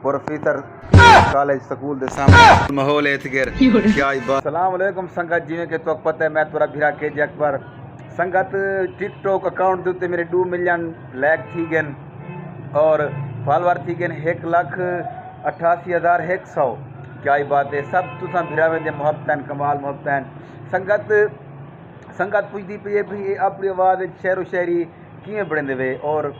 Professor college school दे सामने माहौल है इतगर क्या ही बात। अस्सलाम वालेकुम संगत, जिवें कि तुक पता है मैं तुरा भिरा के अकबर संगत टिकटॉक अकाउंट के उत्ते मेरे 2 मिलियन लाइक थी गए और फॉलोअर थी गए 1,88,100। क्या ही बात है। सब तुसा भिरावे दे मोहब्बत कमाल मोहब्बत संगत पुछदी पई है भी अपनी आवाज़ शहरो शायरी किवें बणेंदे वे और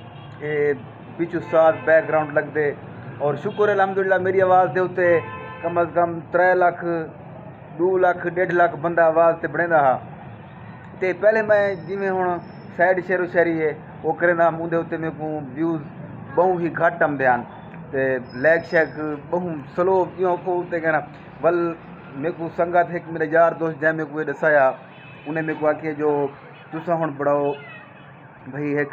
पिछू साथ बैकग्राउंड लगदे और शुक्र अलहमदुलिल्लाह मेरी आवाज़ दे उत्ते कम अज़ कम 3 लाख 2 लाख 1.5 लाख बंदा आवाज़ ते बणेंदा हा। ते पहले मैं जिवें हुण साइड शहरो शायरी है वो करेंदा उंदे उत्ते मेरे को व्यूज़ बहुत ही घट आंदे हन ते लाइक शेक बहुत स्लो क्यों को उत्ते कहना वल मेरे को संगत एक मेरा यार दोस्त जै मेरे को दसाया उन्हें मेरे को आखिए जो तुसा हुण बढ़ाओ भाई एक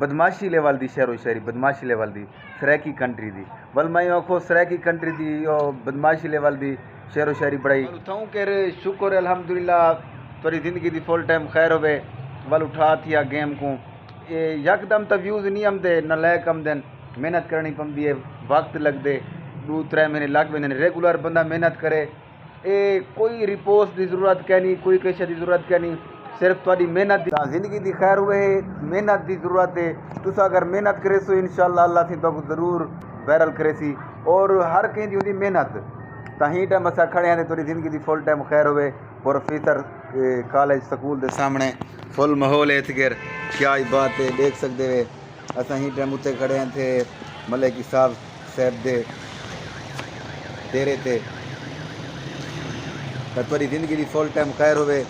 बदमाशी लेवल दी शहरो शायरी बदमाशी लेवल दी सराकी कंट्री दी वल मैं आखो सराकी कंट्री दी बदमाशी लेवल दी शहरो शायरी बढ़ाई उठाऊँ कर शुक्र अल्हम्दुलिल्लाह थोड़ी ज़िंदगी दी फुल टाइम खैर होवे वल उठा थिया गेम को यकदम तो व्यूज़ नहीं आमदे न लाइक आमदन मेहनत करनी पवंदी है वक्त लगदे 2-3 महीने लग वेंदे रेगुलर बंदा मेहनत करे कोई रिपोर्ट की जरूरत क्या नहीं कोई किसी की जरूरत क्या नहीं सिर्फ थोड़ी मेहनत ज़िंदगी की खैर हुए मेहनत की जरूरत है। तुस अगर मेहनत करे सो इंशाअल्लाह अल्लाह से तो जरूर वायरल करे सी और हर कहीं की होंगी मेहनत तही टाइम असा खड़े हैं थोड़ी ज़िंदगी की फुल टाइम खैर हुए प्रोफेसर कॉलेज स्कूल के सामने फुल माहौल है इतगर क्या ही बात है देख सकते वे असा ही टाइम उत्ते खड़े हैं थे मलिक साहब दे डेरे ते थोड़ी ज़िंदगी की फुल टाइम खैर हुए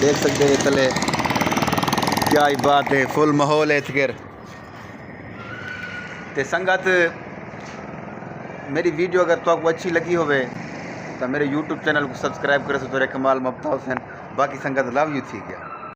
देख सकते हैं तले क्या ही बात है फुल माहौल है इतगर ते संगत मेरी वीडियो अगर तो आपको अच्छी लगी होवे तो मेरे YouTube चैनल को सब्सक्राइब करे सो तो कमाल मुफ्ता हुसैन बाकी संगत लव यू थी गया।